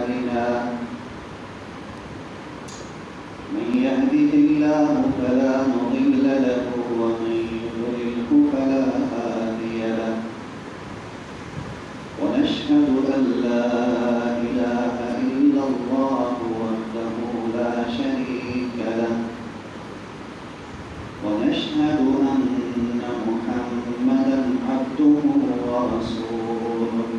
أعمالنا من يهده الله فلا مضل له ومن يضلله فلا هادي له ونشهد أن لا إله إلا الله وحده لا شريك له ونشهد أن محمدا عبده ورسوله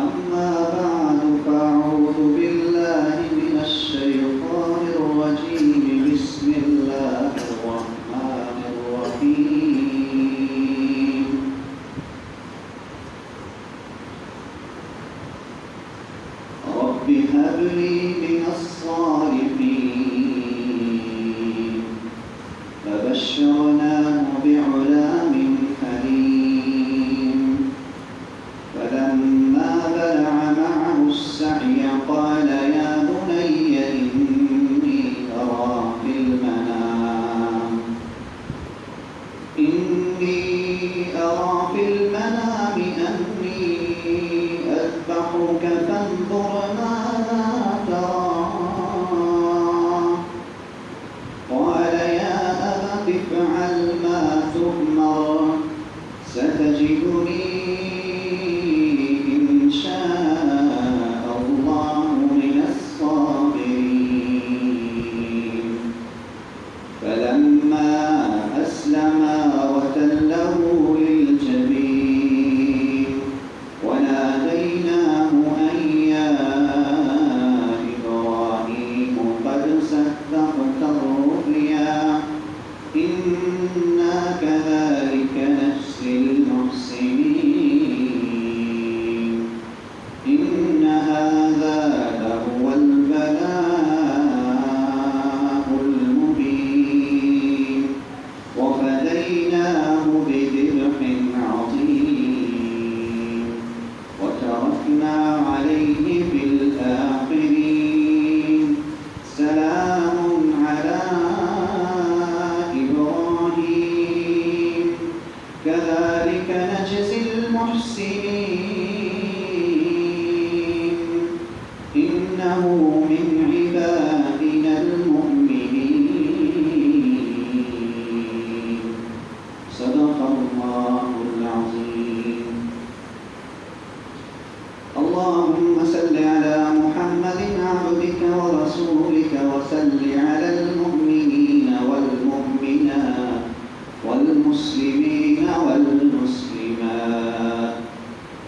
أما بعد فأعوذ بالله من الشيطان الرجيم بسم الله الرحمن الرحيم رب هب لي من الصالحين فبشرناه بغلام حليم فلما بلغ معه السعي قال يا بني إني أرى في المنام أني أذبحك فانظر ماذا ترى قال يا أبت افعل ما تؤمر ستجدني إن شاء الله من الصابرين فلما أسلما وتله للجبين وناديناه أن يا إبراهيم قد صدقت الرؤيا إنا كذلك نجزي المحسنين إن هذا لهو البلاء المبين وفديناه بذبح عظيم وتركنا عليه في الآخرين سلام على إبراهيم كذلك نجزي المحسنين إنه من عبادنا المؤمنين صدق الله العظيم اللهم صل على محمد عبدك ورسولك وصل على المؤمنين والمؤمنات والمسلمين والمسلمات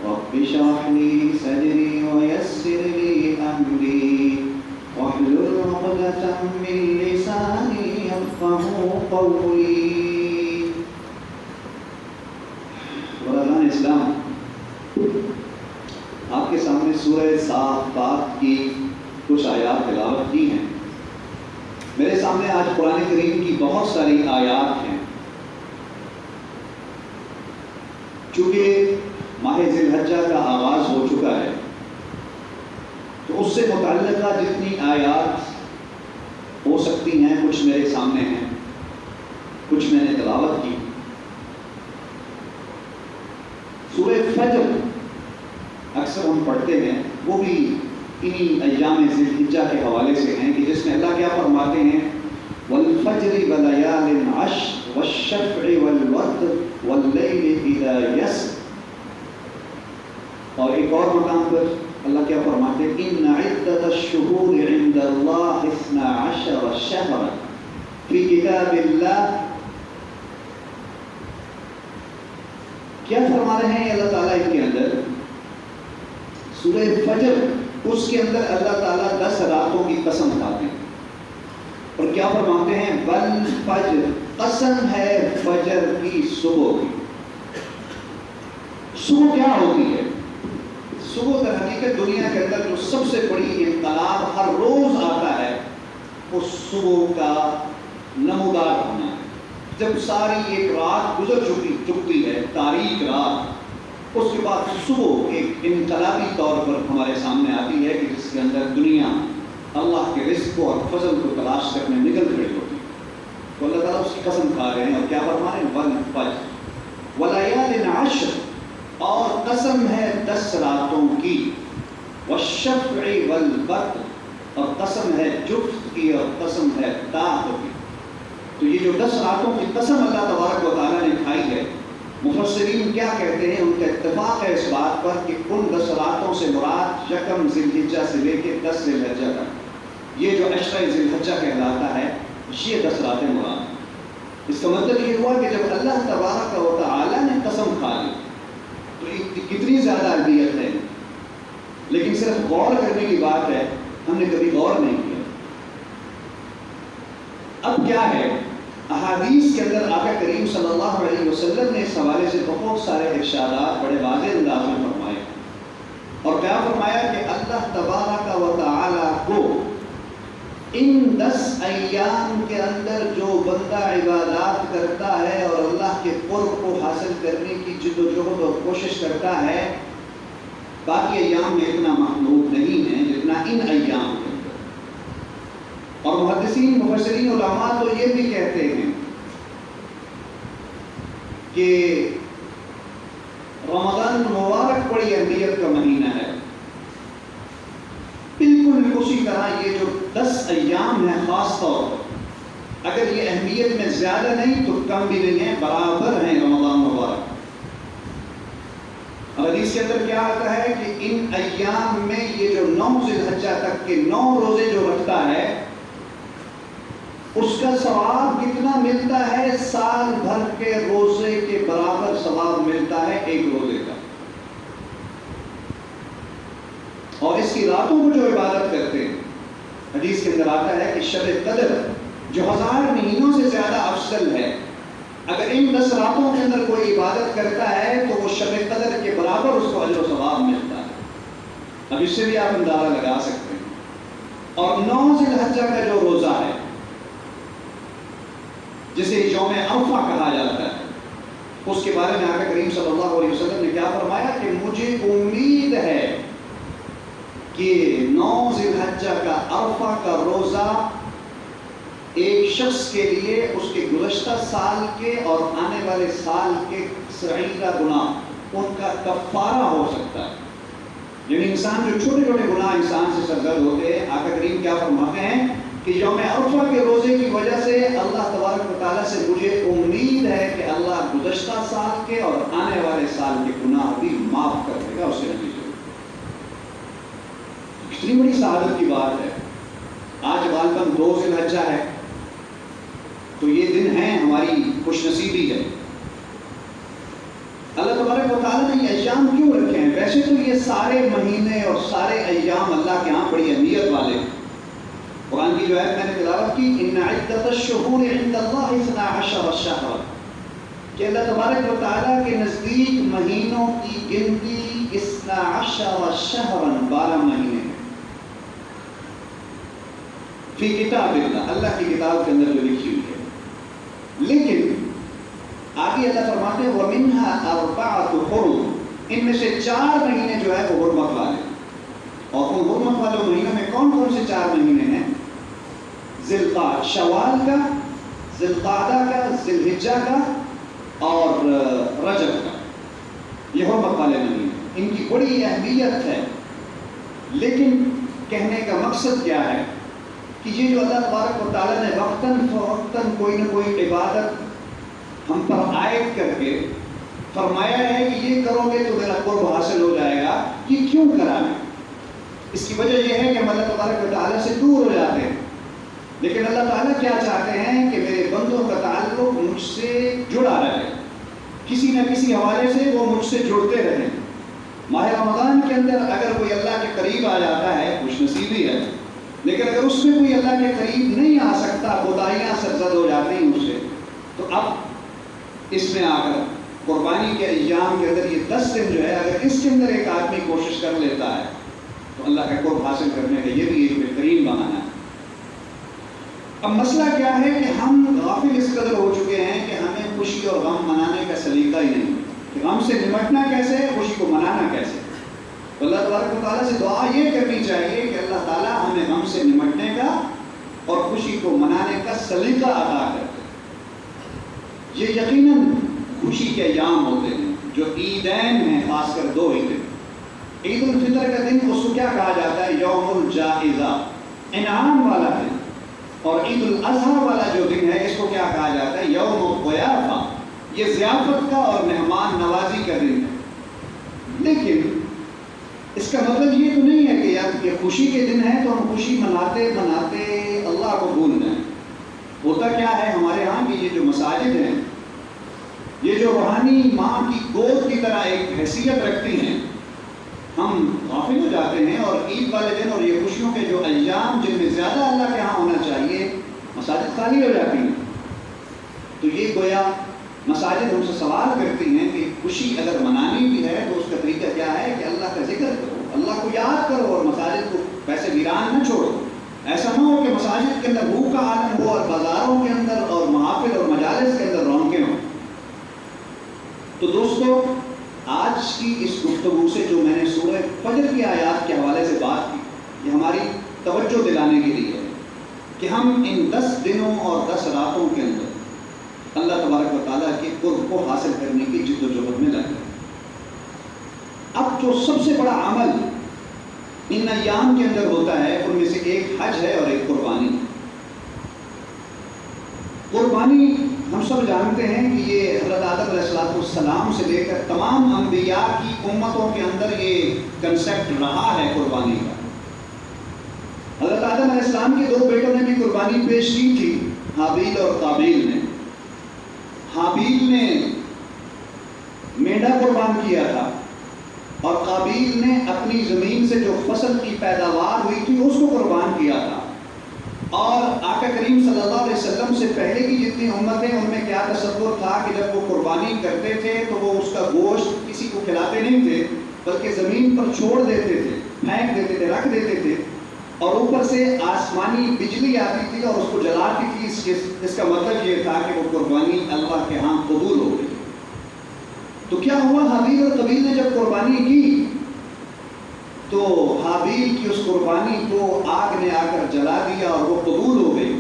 رب اشرح لي صدري ويسر لي أمري واحلل عقدة من لساني يفقهوا قولي برادران اسلام آپ کے سامنے سورہ صافات کی کچھ آیات تلاوت کی ہیں. میرے سامنے آج قرآن کریم کی بہت ساری آیات ہیں. چونکہ ماہ ذی الحجہ کا آغاز ہو چکا ہے تو اس سے متعلقہ جتنی آیات ہو سکتی ہیں کچھ میرے سامنے ہیں, کچھ میں نے تلاوت کی. سورہ فجر اکثر ہم پڑھتے ہیں, وہ بھی انہی ایام ذی الحجہ کے حوالے سے ہیں کہ جس میں اللہ کیا فرماتے ہیں والفجر وليال عشر والشفع والوتر واللیل اذا یسر. اور ایک اور مقام پر اللہ کیا فرماتے ہیں ان عدت الشہور عند اللہ 12 شہرا فی کتاب اللہ. کیا فرما رہے ہیں اللہ تعالیٰ ان کے اندر؟ سورہ فجر, اس کے اندر اللہ تعالیٰ 10 راتوں کی قسم کھاتے ہیں اور کیا فرماتے ہیں والفجر, قسم ہے فجر کی صبح کی. صبح کیا ہوتی ہے؟ صبح در حقیقت دنیا کے اندر جو سب سے بڑی انقلاب ہر روز آتا ہے وہ صبح کا نمودار ہونا ہے. جب ساری ایک رات گزر چکتی ہے, تاریک رات, اس کے بعد صبح ایک انقلابی طور پر ہمارے سامنے آتی ہے کہ جس کے اندر دنیا اللہ کے رزق اور فضل کو تلاش کرنے نکل کھڑی ہوتی ہے. تو اللہ تعالیٰ اس کی قسم کھا رہے ہیں اور کیا فرما رہے ہیں والفجر ولیال عشر, اور قسم ہے 10 راتوں کی. والشفع والوتر، اور قسم ہے جفت کی اور قسم ہے طاق کی۔ تو یہ جو 10 راتوں کی قسم اللہ تبارک و تعالیٰ نے کھائی ہے، مفسرین کیا کہتے ہیں، ان کا اتفاق ہے اس بات پر کہ ان 10 راتوں سے مراد 1 ذی الحجہ سے لے کے 10 ذی الحجہ تک، یہ جو عشرہ ذی الحجہ کہلاتا ہے، یہ 10 راتیں مراد ہیں۔ اس کا مطلب یہ ہوا کہ جب اللہ تبارک و تعالیٰ نے قسم کھا لی تو یہ کتنی زیادہ اہمیت ہے، لیکن صرف غور کرنے کی بات ہے، ہم نے کبھی غور نہیں کیا۔ اب کیا ہے، احادیث کے اندر آقا کریم صلی اللہ علیہ وسلم نے اس حوالے سے بہت سارے ارشادات بڑے واضح انداز میں فرمائے، اور کیا فرمایا کہ اللہ تبارک و تعالیٰ کو ان 10 ایام کے اندر جو بندہ عبادات کرتا ہے اور اللہ کے قرب کو حاصل کرنے کی جد و جہد اور کوشش کرتا ہے، باقی ایام میں اتنا محبوب نہیں ہے جتنا ان ایام کے اندر۔ اور محدثین مفسرین علماء تو یہ بھی کہتے ہیں کہ رمضان مبارک بڑی اہمیت کا مہینہ ہے، بالکل اسی طرح یہ جو 10 ایام ہیں خاص طور پر، اگر یہ اہمیت میں زیادہ نہیں تو کم بھی نہیں ہے، برابر ہیں رمضان مبارک۔ اور حدیث کے اندر کیا آتا ہے کہ ان ایام میں یہ جو 9 ذی الحجہ تک کے 9 روزے جو رکھتا ہے، اس کا ثواب کتنا ملتا ہے، سال بھر کے روزے کے برابر ثواب ملتا ہے ایک روزے کا۔ اور اس کی راتوں کو جو عبادت کرتے ہیں، حدیث کے اندر آتا ہے کہ شب قدر جو 1000 مہینوں سے زیادہ افضل ہے، اگر ان 10 راتوں کے اندر کوئی عبادت کرتا ہے تو وہ شب قدر کے برابر اس کو اجر و ثواب ملتا ہے۔ اب اس سے بھی آپ اندازہ لگا سکتے ہیں۔ اور 9 ذی الحجہ کا جو روزہ ہے، جسے یوم عرفہ کہا جاتا ہے، اس کے بارے میں آقا کریم صلی اللہ علیہ وسلم نے کیا فرمایا کہ مجھے امید ہے کہ 9 ذی الحجہ کا عرفہ کا روزہ ایک شخص کے لیے اس کے گزشتہ سال کے اور آنے والے سال کے صغیرہ گناہ ان کا کفارہ ہو سکتا ہے۔ یعنی انسان جو چھوٹے چھوٹے گناہ انسان سے سرزد ہوتے ہیں، آقا کریم کیا فرماتے ہیں کہ یوم عرفہ کے روزے کی وجہ سے اللہ تبارک و تعالیٰ سے مجھے امید ہے کہ اللہ گزشتہ سال کے اور آنے والے سال کے گناہ بھی معاف کر دے گا، اسے نتیجہ۔ کتنی بڑی سعادت کی بات ہے۔ آج غالباً 2 ذی الحجہ ہے، تو یہ دن ہے ہماری خوش نصیبی ہے۔ اللہ تبارک و تعالیٰ نے یہ ایام کیوں رکھے ہیں؟ ویسے تو یہ سارے مہینے اور سارے ایام اللہ کے ہاں بڑی اہمیت والے ہیں۔ قرآن کی جو آیت میں نے تلاوت کی، ان عدت الشہور عند اللہ 12 شہرا، کہ اللہ تبارک و تعالیٰ کے نزدیک مہینوں کی گنتی 12 شہرا، 12 مہینے ہیں، فی کتاب اللہ، اللہ کی کتاب کے اندر جو لکھی ہوئی ہے۔ لیکن آگے اللہ فرماتے ہیں وَمِنْهَا 4 حرم، ان میں سے 4 مہینے جو ہے وہ حرمت والے، اور ان حرمت والے مہینوں میں کون کون سے 4 مہینے ہیں؟ ذی القعدہ، شوال کا، ذی القعدہ کا، ذی الحجہ کا اور رجب کا، یہ حرمت والے مہینے، ان کی بڑی اہمیت ہے۔ لیکن کہنے کا مقصد کیا ہے کہ یہ جو اللہ تبارک و تعالیٰ نے وقتاً فوقتاً کوئی نہ کوئی عبادت ہم پر عائد کر کے فرمایا ہے کہ یہ کرو گے تو میرا قرب حاصل ہو جائے گا، یہ کیوں کرا ہے؟ اس کی وجہ یہ ہے کہ ہم اللہ تبارک و تعالیٰ سے دور ہو جاتے ہیں، لیکن اللہ تعالیٰ کیا چاہتے ہیں کہ میرے بندوں کا تعلق مجھ سے جڑا رہے، کسی نہ کسی حوالے سے وہ مجھ سے جڑتے رہیں۔ ماہ رمضان کے اندر اگر کوئی اللہ کے قریب آ جاتا ہے خوش نصیبی ہے، لیکن اگر اس میں کوئی اللہ کے قریب نہیں آ سکتا، خدائیاں سرزد ہو جاتی ہیں اس سے، تو اب اس میں آ کر قربانی کے ایام کے اندر یہ 10 دن جو ہے، اگر اس کے اندر ایک آدمی کوشش کر لیتا ہے تو اللہ کا قرب حاصل کرنے کا یہ بھی ایک بہترین بہانہ ہے۔ اب مسئلہ کیا ہے کہ ہم غافل اس قدر ہو چکے ہیں کہ ہمیں خوشی اور غم منانے کا سلیقہ ہی نہیں، کہ غم سے نمٹنا کیسے ہے، خوشی کو منانا کیسے۔ اللہ تبارک و تعالیٰ سے دعا یہ کرنی چاہیے کہ اللہ تعالیٰ ہمیں غم سے نمٹنے کا اور خوشی کو منانے کا سلیقہ عطا کرے۔ یہ یقیناً خوشی کے ایام ہوتے ہیں جو عیدین ہیں، خاص کر 2 عیدیں، عید الفطر کا دن اس کو کیا کہا جاتا ہے؟ یوم الجائزہ، انعام والا دن. اور عید الاضحیٰ والا جو دن ہے اس کو کیا کہا جاتا ہے؟ یوم الضیافہ، یہ ضیافت کا اور مہمان نوازی کا دن ہے. لیکن اس کا مطلب یہ تو نہیں ہے کہ یار یہ خوشی کے دن ہے تو ہم خوشی مناتے مناتے اللہ کو بھول جائیں. ہوتا کیا ہے ہمارے ہاں کہ یہ جو مساجد ہیں یہ جو روحانی ماں کی گود کی طرح ایک حیثیت رکھتی ہیں، ہم غافل ہو جاتے ہیں اور عید والے دن اور یہ خوشیوں کے جو ایام جن میں زیادہ اللہ کے ہاں ہونا چاہیے مساجد خالی ہو جاتی ہیں. تو یہ گویا مساجد ہم سے سوال کرتی ہیں کہ خوشی اگر منانی بھی ہے تو اس کا طریقہ کیا ہے کہ اللہ کا ذکر کرو، اللہ کو یاد کرو اور مساجد کو ویسے ویران نہ چھوڑو. ایسا نہ ہو کہ مساجد کے اندر بھوک کا عالم ہو اور بازاروں کے اندر اور محافل اور مجالس کے اندر رونقیں ہوں. تو دوستو آج کی اس گفتگو سے جو میں نے سورہ فجر کی آیات کے حوالے سے بات کی یہ ہماری توجہ دلانے کے لیے ہے کہ ہم ان 10 دنوں اور 10 راتوں کے اندر اللہ تبارک و تعالیٰ کے قرب کو حاصل کرنے کی جد و جہد میں لگے. اب جو سب سے بڑا عمل ان ایام کے اندر ہوتا ہے ان میں سے ایک حج ہے اور ایک قربانی. قربانی ہم سب جانتے ہیں کہ یہ حضرت آدم علیہ السلام سے لے کر تمام انبیاء کی امتوں کے اندر یہ کنسیپٹ رہا ہے قربانی کا. حضرت آدم علیہ السلام کے 2 بیٹوں نے بھی قربانی پیش کی تھی، حابیل اور قابیل نے. حابیل نے مینڈا قربان کیا تھا اور قابیل نے اپنی زمین سے جو فصل کی پیداوار ہوئی تھی اس کو قربان کیا تھا. اور آقا کریم صلی اللہ علیہ وسلم سے پہلے کی جتنی امتیں ان میں کیا تصور تھا کہ جب وہ قربانی کرتے تھے تو وہ اس کا گوشت کسی کو کھلاتے نہیں تھے بلکہ زمین پر چھوڑ دیتے تھے، پھینک دیتے تھے، رکھ دیتے تھے اور اوپر سے آسمانی بجلی آتی تھی اور اس کو جلاتی تھی. اس کا مطلب یہ تھا کہ وہ قربانی اللہ کے ہاں قبول ہو گئی. تو کیا ہوا؟ حابیل اور قابیل نے جب قربانی کی تو حابیل کی اس قربانی کو آگ نے آ کر جلا دیا اور وہ قبول ہو گئی.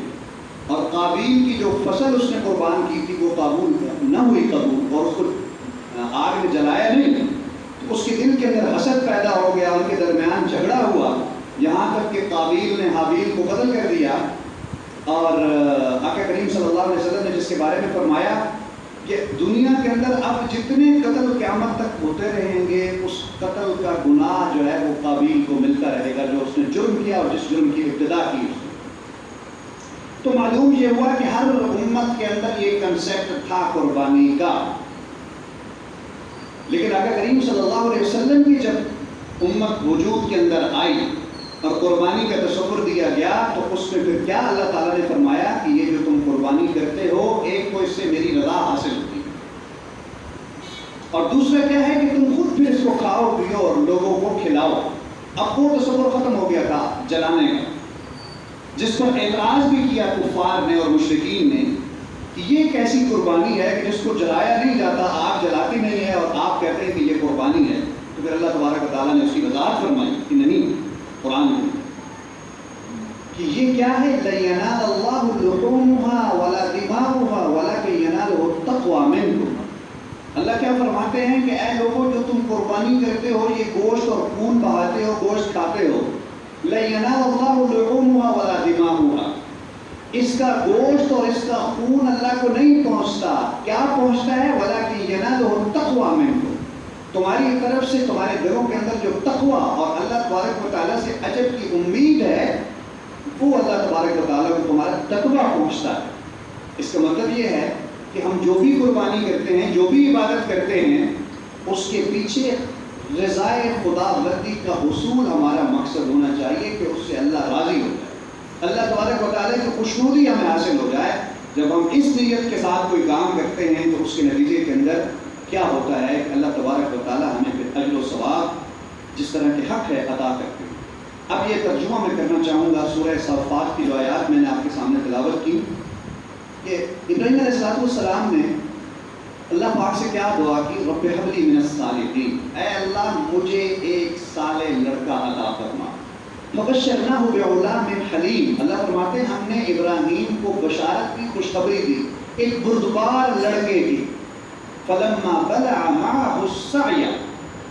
اور قابیل کی جو فصل اس نے قربان کی تھی وہ قبول نہ ہوئی قبول اور اس کو آگ نے جلایا نہیں. تو اس کے دل کے اندر حسد پیدا ہو گیا، ان کے درمیان جھگڑا ہوا یہاں تک کہ قابیل نے حابیل کو قتل کر دیا. اور آقا کریم صلی اللہ علیہ وسلم نے جس کے بارے میں فرمایا کہ دنیا کے اندر اب جتنے قتل قیامت تک ہوتے رہیں گے اس قتل کا گناہ جو ہے وہ قابیل کو ملتا رہے گا جو اس نے جرم کیا اور جس جرم کی ابتدا کی اس نے. تو معلوم یہ ہوا کہ ہر امت کے اندر یہ کنسیپٹ تھا قربانی کا. لیکن آقا کریم صلی اللہ علیہ وسلم کی جب امت وجود کے اندر آئی اور قربانی کا تصور دیا گیا تو اس میں پھر کیا اللہ تعالیٰ نے فرمایا کہ یہ جو تم قربانی کرتے ہو ایک تو اس سے میری رضا حاصل ہوتی ہے اور دوسرا کیا ہے کہ تم خود پھر اس کو کھاؤ پیو اور لوگوں کو کھلاؤ. اب وہ تصور ختم ہو گیا تھا جلانے کا جس پر اعتراض بھی کیا کفار نے اور مشرکین نے کہ یہ کیسی قربانی ہے کہ جس کو جلایا نہیں جاتا، آگ جلاتی نہیں ہے اور آپ کہتے ہیں کہ یہ قربانی ہے. تو پھر اللہ تبارک و تعالیٰ نے اس کی وضاحت فرمائی کہ نہیں قرآن میں کہ یہ کیا ہے لَيَنَالَ اللَّهُ لُحُومُهَا وَلَا دِمَاؤُهَا وَلَكِنْ يَنَالُهُ التَّقْوَىٰ مِنكُمْ. اللہ کیا فرماتے ہیں کہ اے لوگوں جو تم قربانی کرتے ہو یہ گوشت اور خون بہاتے ہو، گوشت کھاتے ہو، لَيَنَالَ اللَّهُ لُحُومُهَا وَلَا دِمَاؤُهَا، اس کا گوشت اور اس کا خون اللہ کو نہیں پہنچتا. کیا پہنچتا ہے؟ وَلَكِنْ يَنَالُهُ التَّقْوَىٰ مِنكُمْ، تمہاری طرف سے تمہارے دلوں کے اندر جو تقویٰ اور اللہ تبارک و تعالیٰ سے اجر کی امید ہے وہ اللہ تبارک و تعالیٰ کو تمہارا تقویٰ پہنچتا ہے. اس کا مطلب یہ ہے کہ ہم جو بھی قربانی کرتے ہیں، جو بھی عبادت کرتے ہیں، اس کے پیچھے رضائے خدا بندی کا حصول ہمارا مقصد ہونا چاہیے کہ اس سے اللہ راضی ہو جائے، اللہ تبارک و تعالیٰ کی خوشنودی ہمیں حاصل ہو جائے. جب ہم اس نیت کے ساتھ کوئی کام کرتے ہیں تو اس کے نتیجے کے اندر کیا ہوتا ہے کہ اللہ تبارک و تعالیٰ ہمیں پھر اجر و ثواب جس طرح کے حق ہے عطا کرتے ہیں. اب یہ ترجمہ میں کرنا چاہوں گا سورہ صافات کی جو آیات میں نے آپ کے سامنے تلاوت کی کہ ابراہیم علیہ السلام نے اللہ پاک سے کیا دعا کی؟ رب ہب لی من الصالحین، اے اللہ مجھے ایک صالح لڑکا عطا فرما. فبشرناہ بغلام حلیم، اللہ فرماتے ہیں ہم نے ابراہیم کو بشارت کی، خوشخبری دی ایک بردبار لڑکے کی. فلما بلغ معه السعی،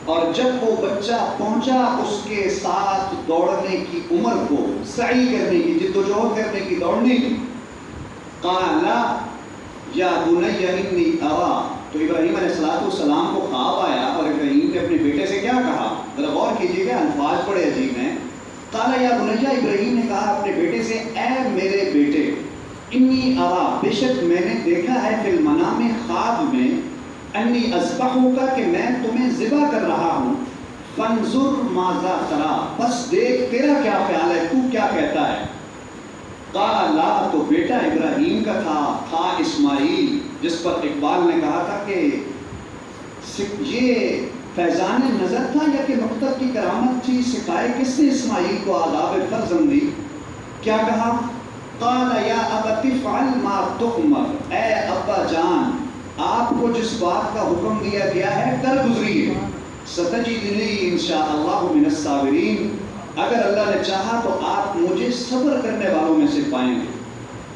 اور جب وہ بچہ پہنچا اس کے ساتھ دوڑنے کی عمر کو، سعی کرنے کی، جدوجہد کرنے کی، دوڑنے کی، قال یا بنی انی ارا، تو ابراہیم علیہ السلام کو خواب آیا اور ابراہیم نے اپنے بیٹے سے کیا کہا؟ ذرا غور کیجیے گا، الفاظ بڑے عجیب ہیں۔ قال یا بنی، ابراہیم نے کہا اپنے بیٹے سے، اے میرے بیٹے، انی ارا، بے شک میں نے دیکھا ہے، فی المنام، خواب میں، انی اذبحک، کہ میں تمہیں ذبح کر رہا ہوں، فانظر ماذا تری، بس دیکھ تیرا کیا خیال ہے، تو کیا کہتا ہے؟ قال لا، تو بیٹا ابراہیم کا تھا اسماعیل، جس پر اقبال نے کہا تھا کہ یہ فیضان نظر تھا یا کہ مکتب کی کرامت تھی، سکھائے کس نے اسماعیل کو آداب فرزندی؟ کیا کہا؟ قال یا ابت افعل ما تؤمر، اے ابا جان، آپ کو جس بات کا حکم دیا گیا ہے کر گزریے، ستجدنی انشاءاللہ من الصابرین، اگر اللہ نے چاہا تو آپ مجھے صبر کرنے والوں میں سے پائیں گے۔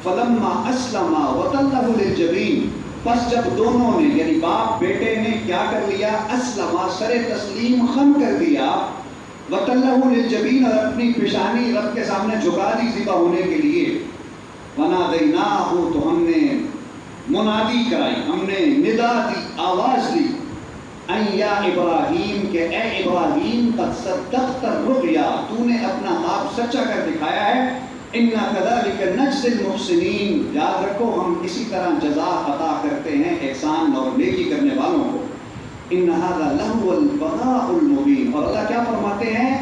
فلما اسلما وتلہ للجبین، پس جب دونوں نے یعنی باپ بیٹے نے کیا کر لیا؟ اسلما، سر تسلیم خم کر دیا، وتلہ للجبین، اور اپنی پیشانی رب کے سامنے جھکا دی ذبح ہونے کے لیے، ونادیناہ، تو ہم نے منادی کرائی، ہم نے ندا دی، آواز دی، ان یا ابراہیم، کہ اے ابراہیم، قد صدقت الرؤیا، تو نے اپنا خواب سچا کر دکھایا ہے، انا کذالک نجزی المحسنین، یاد رکھو ہم اسی طرح جزا عطا کرتے ہیں احسان اور نیکی کرنے والوں کو، ان ھذا لہو البلاء المبین، اور اللہ کیا فرماتے ہیں؟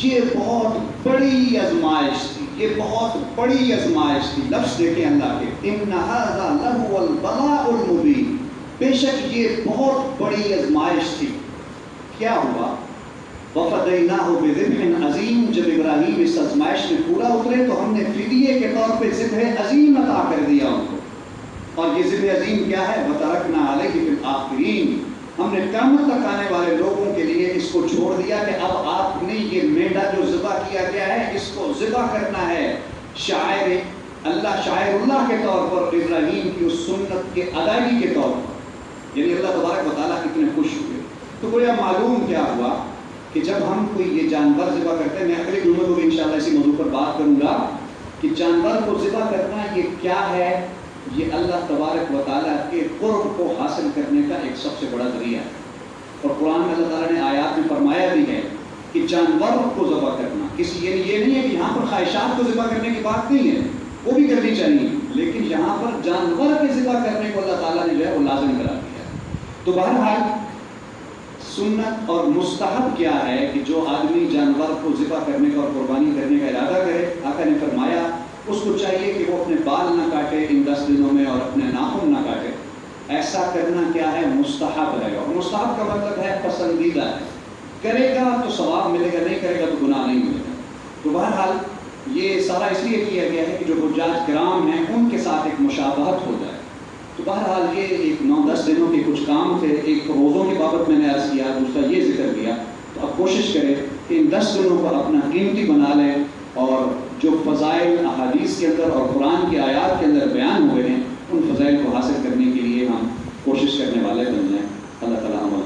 یہ بہت بڑی آزمائش تھی، یہ بہت بڑی آزمائش تھی، لفظ دیکھیں اللہ کے، ان ھذا لہو البلاء المبین، بے شک یہ بہت بڑی آزمائش تھی۔ کیا ہوا؟ وَفَدَيْنَاهُ بِذِبْحٍ عَظِيمٍ، جب ابراہیم اس آزمائش میں پورا اترے تو ہم نے فدیے کے طور پہ ذبح عظیم عطا کر دیا ان کو، اور یہ ذبح عظیم کیا ہے؟ وَتَرَكْنَا عَلَيْهِ فِي الْآخِرِينَ، ہم نے قیامت تک آنے والے لوگوں کے لیے اس کو چھوڑ دیا کہ اب آپ نے یہ مینڈا جو ذبح کیا گیا ہے اس کو ذبح کرنا ہے، شاعر اللہ، شاعر اللہ کے طور پر، ابراہیم کی اس سنت کے ادائیگی کے طور پر، یعنی اللہ تبارک و تعالیٰ کتنے خوش ہوئے۔ تو گویا معلوم کیا ہوا کہ جب ہم کوئی یہ جانور ذبح کرتے ہیں، میں اگلی جمعے کو بھی انشاءاللہ اسی موضوع پر بات کروں گا کہ جانور کو ذبح کرنا یہ کیا ہے، یہ اللہ تبارک و تعالیٰ کے قرب کو حاصل کرنے کا ایک سب سے بڑا ذریعہ ہے، اور قرآن میں اللہ تعالیٰ نے آیات میں فرمایا بھی ہے کہ جانور کو ذبح کرنا، کسی یہ نہیں ہے کہ یہاں پر خواہشات کو ذبح کرنے کی بات نہیں ہے، وہ بھی کرنی چاہیے، لیکن یہاں پر جانور کے ذبح کرنے کو اللہ تعالیٰ نے جو ہے وہ لازم کرا دیا ہے۔ تو بہرحال سنت اور مستحب کیا ہے کہ جو آدمی جانور کو ذبح کرنے کا اور قربانی کرنے کا ارادہ کرے، آقا نے فرمایا اس کو چاہیے کہ وہ اپنے بال نہ کاٹے ان 10 دنوں میں اور اپنے ناخن نہ کاٹے، ایسا کرنا کیا ہے؟ مستحب ہے، اور مستحب کا مطلب ہے پسندیدہ ہے، کرے گا تو ثواب ملے گا، نہیں کرے گا تو گناہ نہیں ملے گا۔ تو بہرحال یہ سارا اس لیے کیا گیا ہے کہ جو حجاج کرام ہیں ان کے ساتھ ایک مشابہت ہو جائے۔ تو بہرحال یہ ایک 9-10 دنوں کے کچھ کام تھے، ایک روزوں کی بابت میں نے عرض کیا، دوسرا یہ ذکر کیا، تو اب کوشش کریں کہ ان 10 دنوں کو اپنا قیمتی بنا لیں، اور جو فضائل احادیث کے اندر اور قرآن کی آیات کے اندر بیان ہوئے ہیں ان فضائل کو حاصل کرنے کے لیے ہم کوشش کرنے والے بن جائیں۔ اللہ تعالیٰ عمل